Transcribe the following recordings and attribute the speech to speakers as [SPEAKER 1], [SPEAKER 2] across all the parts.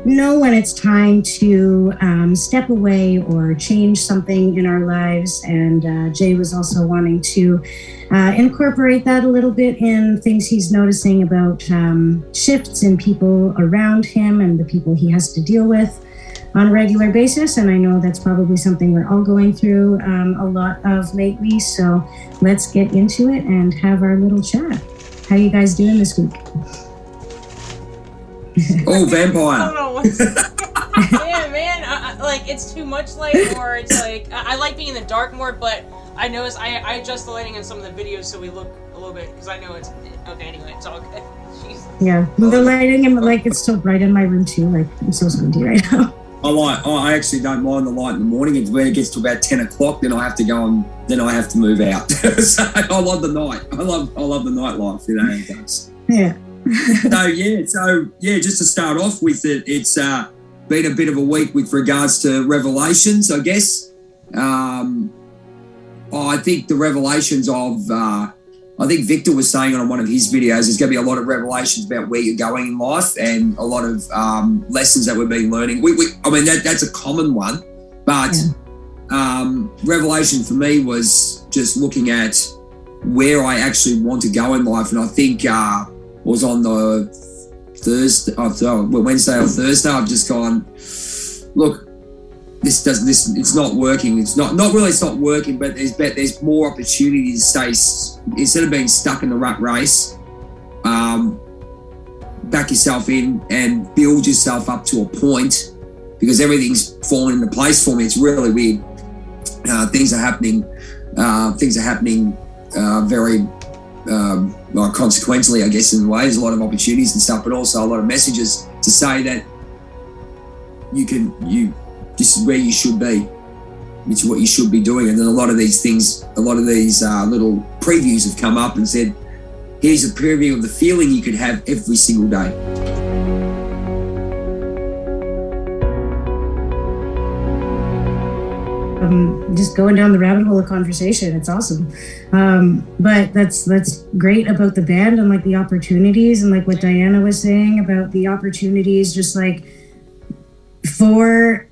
[SPEAKER 1] know when it's time to step away or change something in our lives. And Jay was also wanting to incorporate that a little bit in things he's noticing about shifts in people around him and the people he has to deal with on a regular basis. And I know that's probably something we're all going through a lot of lately. So let's get into it and have our little chat. How you guys doing this week?
[SPEAKER 2] Oh, vampire.
[SPEAKER 3] Yeah, man. Like, it's too much light, or it's like, I like being in the dark more, but I notice I adjust the lighting in some of the videos so we look a little bit, because I know it's, okay, anyway, it's all good. Jeez.
[SPEAKER 1] Yeah, the lighting, and like, it's so bright in my room too. Like, I'm so squinty right now.
[SPEAKER 2] I actually don't mind the light in the morning. It's when it gets to about 10 o'clock, then I have to go and then I have to move out. So I love the night. I love the nightlife, you know, it does.
[SPEAKER 1] Yeah.
[SPEAKER 2] So just to start off with it, it's been a bit of a week with regards to revelations, I guess. I think the revelations of, I think Victor was saying on one of his videos, there's going to be a lot of revelations about where you're going in life and a lot of lessons that we've been learning. I mean, that's a common one, but revelation for me was just looking at where I actually want to go in life. And I think was on the Wednesday or Thursday, I've just gone, look, it's not working. It's not working, but there's more opportunities to stay, instead of being stuck in the rat race, back yourself in and build yourself up to a point, because everything's falling into place for me. It's really weird. Things are happening very consequently, I guess, in ways, a lot of opportunities and stuff, but also a lot of messages to say that this is where you should be. It's what you should be doing. And then a lot of these little previews have come up and said, here's a preview of the feeling you could have every single day.
[SPEAKER 1] Just going down the rabbit hole of conversation. It's awesome. But that's great about the band and like the opportunities, and like what Diana was saying about the opportunities, just like for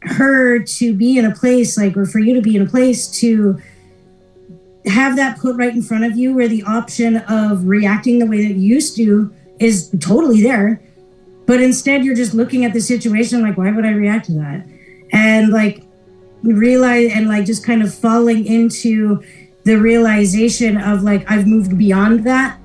[SPEAKER 1] her to be in a place, like, or for you to be in a place to have that put right in front of you, where the option of reacting the way that you used to is totally there, but instead you're just looking at the situation like, why would I react to that? And like realize, and like just kind of falling into the realization of like, I've moved beyond that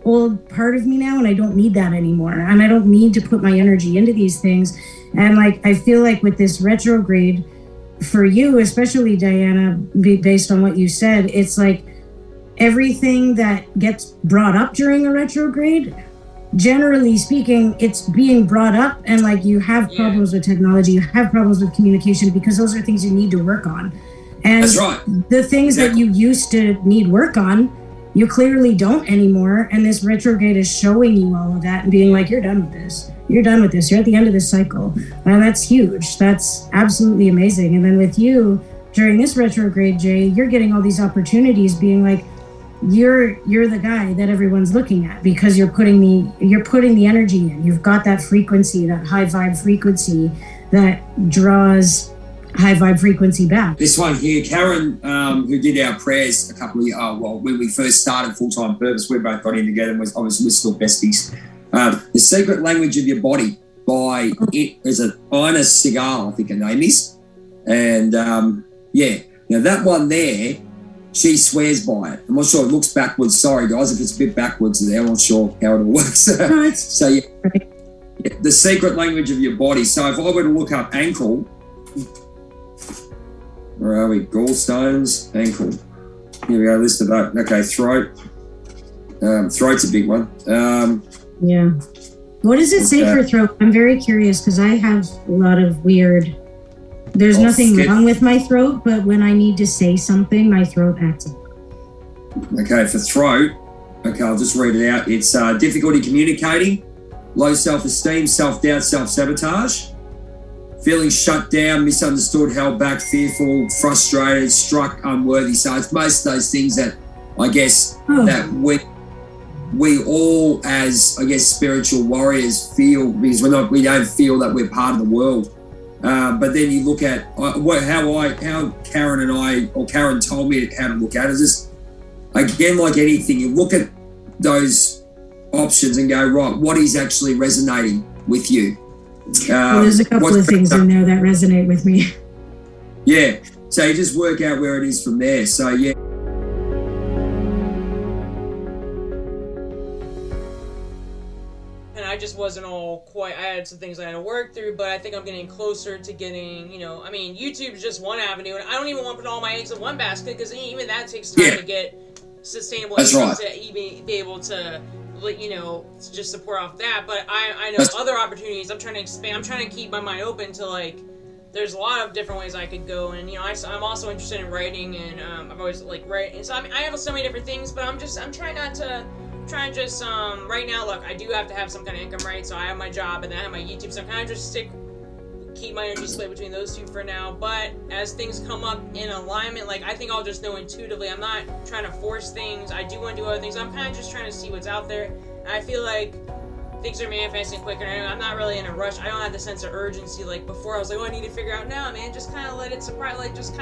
[SPEAKER 1] old part of me now, and I don't need that anymore, and I don't need to put my energy into these things. And like, I feel like with this retrograde for you, especially Diana, based on what you said, it's like everything that gets brought up during a retrograde, generally speaking, it's being brought up, and like you have problems with technology, you have problems with communication, because those are things you need to work on. And
[SPEAKER 2] that's right.
[SPEAKER 1] The things that you used to need work on, you clearly don't anymore. And this retrograde is showing you all of that and being like, you're done with this. You're done with this. You're at the end of this cycle. And that's huge. That's absolutely amazing. And then with you during this retrograde, Jay, you're getting all these opportunities, being like, you're the guy that everyone's looking at, because you're putting the energy in. You've got that frequency, that high vibe frequency that draws high vibe frequency back.
[SPEAKER 2] This one here, Karen, who did our prayers a couple of when we first started Full-Time Purpose, we both got in together and we're still besties. The Secret Language of Your Body by there's an Ina Segal, I think her name is. And now that one there, she swears by it. I'm not sure, it looks backwards. Sorry guys, if it's a bit backwards there, I'm not sure how it all works. So the Secret Language of Your Body. So if I were to look up ankle, where are we? Gallstones, ankle. Here we go, list of that. Okay, throat. Throat's a big one.
[SPEAKER 1] Yeah. What does it say for throat? I'm very curious, because I have a lot of weird... There's nothing wrong with my throat, but when I need to say something, my throat acts up.
[SPEAKER 2] Okay, for throat, I'll just read it out. It's difficulty communicating, low self-esteem, self-doubt, self-sabotage, feeling shut down, misunderstood, held back, fearful, frustrated, struck, unworthy. So it's most of those things that I guess that we we all, as I guess spiritual warriors, feel, because we don't feel that we're part of the world. But then you look at how Karen and I, or Karen told me how to look at it. Is just, again, like anything, you look at those options and go, right, what is actually resonating with you?
[SPEAKER 1] Well, there's a couple of things in there that resonate with me.
[SPEAKER 2] Yeah, so you just work out where it is from there. So yeah.
[SPEAKER 3] And I just wasn't all quite, I had some things I had to work through, but I think I'm getting closer to getting, I mean, YouTube is just one avenue, and I don't even want to put all my eggs in one basket, because even that takes time to get sustainable.
[SPEAKER 2] That's right.
[SPEAKER 3] To even be able to, just support off that. But I know other opportunities. I'm trying to expand. I'm trying to keep my mind open to, there's a lot of different ways I could go, and I'm also interested in writing, and I've always writing. So I have so many different things, but I'm trying not to right now, look, I do have to have some kind of income, right? So I have my job and then I have my YouTube, so I'm kind of just keep my energy split between those two for now. But as things come up in alignment, I think I'll just know intuitively. I'm not trying to force things. I do want to do other things. I'm kind of just trying to see what's out there, and I feel like things are manifesting quicker. I'm not really in a rush. I don't have the sense of urgency like before. I was like, I need to figure out now, man. Just kind of let it surprise, just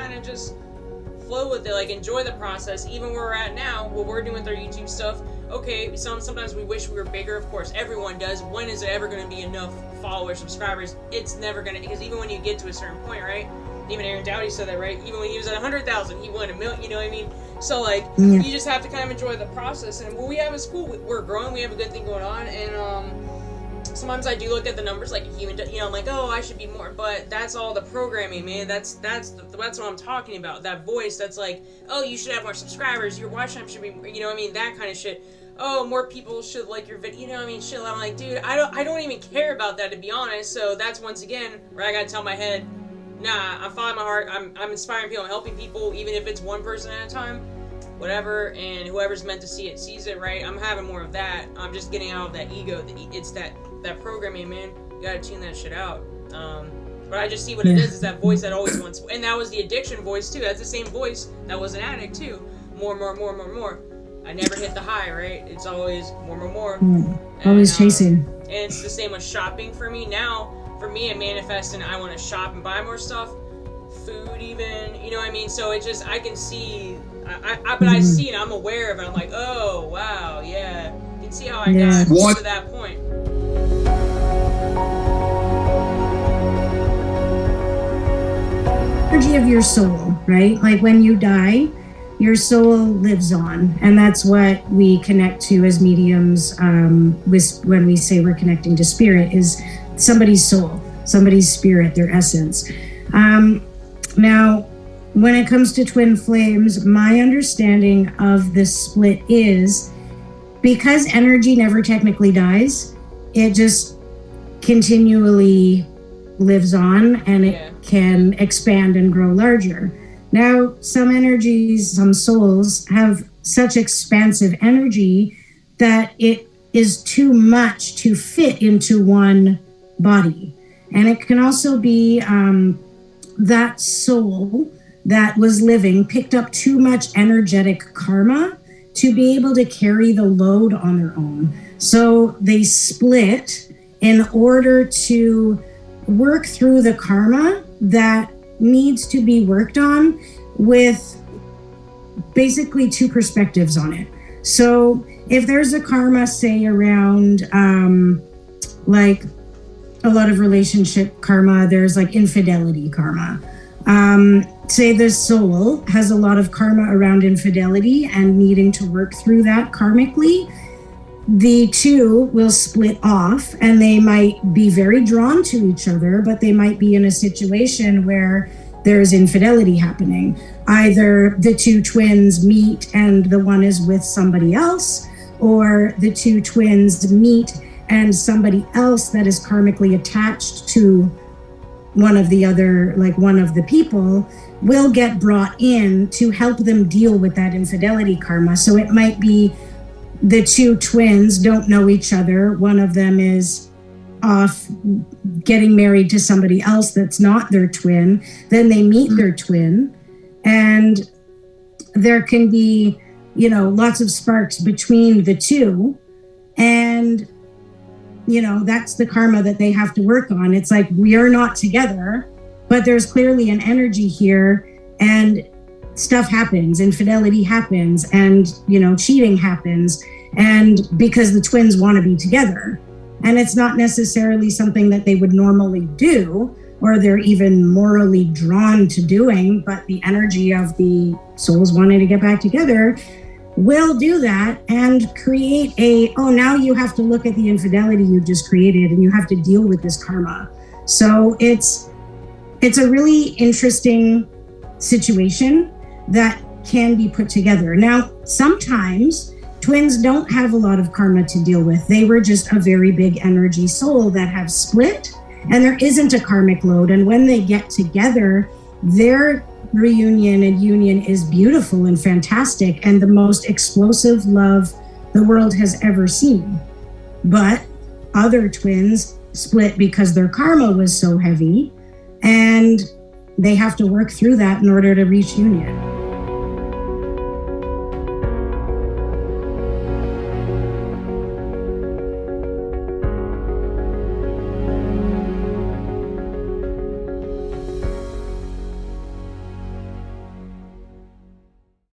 [SPEAKER 3] flow with it, enjoy the process. Even where we're at now, what we're doing with our YouTube stuff, okay, sometimes we wish we were bigger. Of course, everyone does. When is it ever going to be enough followers, subscribers? It's never going to, because even when you get to a certain point, right? Even Aaron Dowdy said that, right? Even when he was at 100,000, he won 1 million, you know what I mean? So, you just have to kind of enjoy the process. And what we have is cool. We're growing. We have a good thing going on. And, sometimes I do look at the numbers, even, I'm like, oh, I should be more, but that's all the programming, man. That's what I'm talking about. That voice that's like, oh, you should have more subscribers. Your watch time should be, that kind of shit. Oh, more people should like your video. Shit. I'm like, dude, I don't even care about that, to be honest. So that's once again where I gotta tell my head, nah, I'm following my heart. I'm inspiring people. I'm helping people, even if it's one person at a time. Whatever, and whoever's meant to see it sees it, right? I'm having more of that. I'm just getting out of that ego. It's that programming, man. You gotta tune that shit out. But I just see what it is that voice that always wants, and that was the addiction voice too. That's the same voice that was an addict too. More. I never hit the high, right? It's always more.
[SPEAKER 1] Always chasing.
[SPEAKER 3] And it's the same with shopping for me. Now, for me, it manifests and I want to shop and buy more stuff. Food even, you know what I mean? So it's just, I can see, I see it, I'm aware of it. I'm like, oh, wow, yeah. You can see how I got to that point.
[SPEAKER 1] Energy of your soul, right? When you die, your soul lives on, and that's what we connect to as mediums. When we say we're connecting to spirit, is somebody's soul, somebody's spirit, their essence. Now, when it comes to twin flames, my understanding of this split is because energy never technically dies, it just continually lives on, and it can expand and grow larger. Now, some energies, some souls have such expansive energy that it is too much to fit into one body. And it can also be that soul that was living picked up too much energetic karma to be able to carry the load on their own. So they split in order to work through the karma that needs to be worked on, with basically two perspectives on it. So if there's a karma, say around a lot of relationship karma, there's infidelity karma. Say the soul has a lot of karma around infidelity and needing to work through that karmically, the two will split off, and they might be very drawn to each other, but they might be in a situation where there's infidelity happening. Either the two twins meet and the one is with somebody else, or the two twins meet and somebody else that is karmically attached to one of the other, one of the people, will get brought in to help them deal with that infidelity karma. So it might be the two twins don't know each other. One of them is off getting married to somebody else that's not their twin. Then they meet their twin, and there can be, lots of sparks between the two. And, you know, that's the karma that they have to work on. It's like, we are not together, but there's clearly an energy here, and stuff happens, infidelity happens, and, you know, cheating happens, and because the twins want to be together. And it's not necessarily something that they would normally do, or they're even morally drawn to doing, but the energy of the souls wanting to get back together will do that and create now you have to look at the infidelity you just created and you have to deal with this karma. So it's a really interesting situation that can be put together. Now, sometimes twins don't have a lot of karma to deal with. They were just a very big energy soul that have split, and there isn't a karmic load. And when they get together, their reunion and union is beautiful and fantastic and the most explosive love the world has ever seen. But other twins split because their karma was so heavy, and they have to work through that in order to reach union.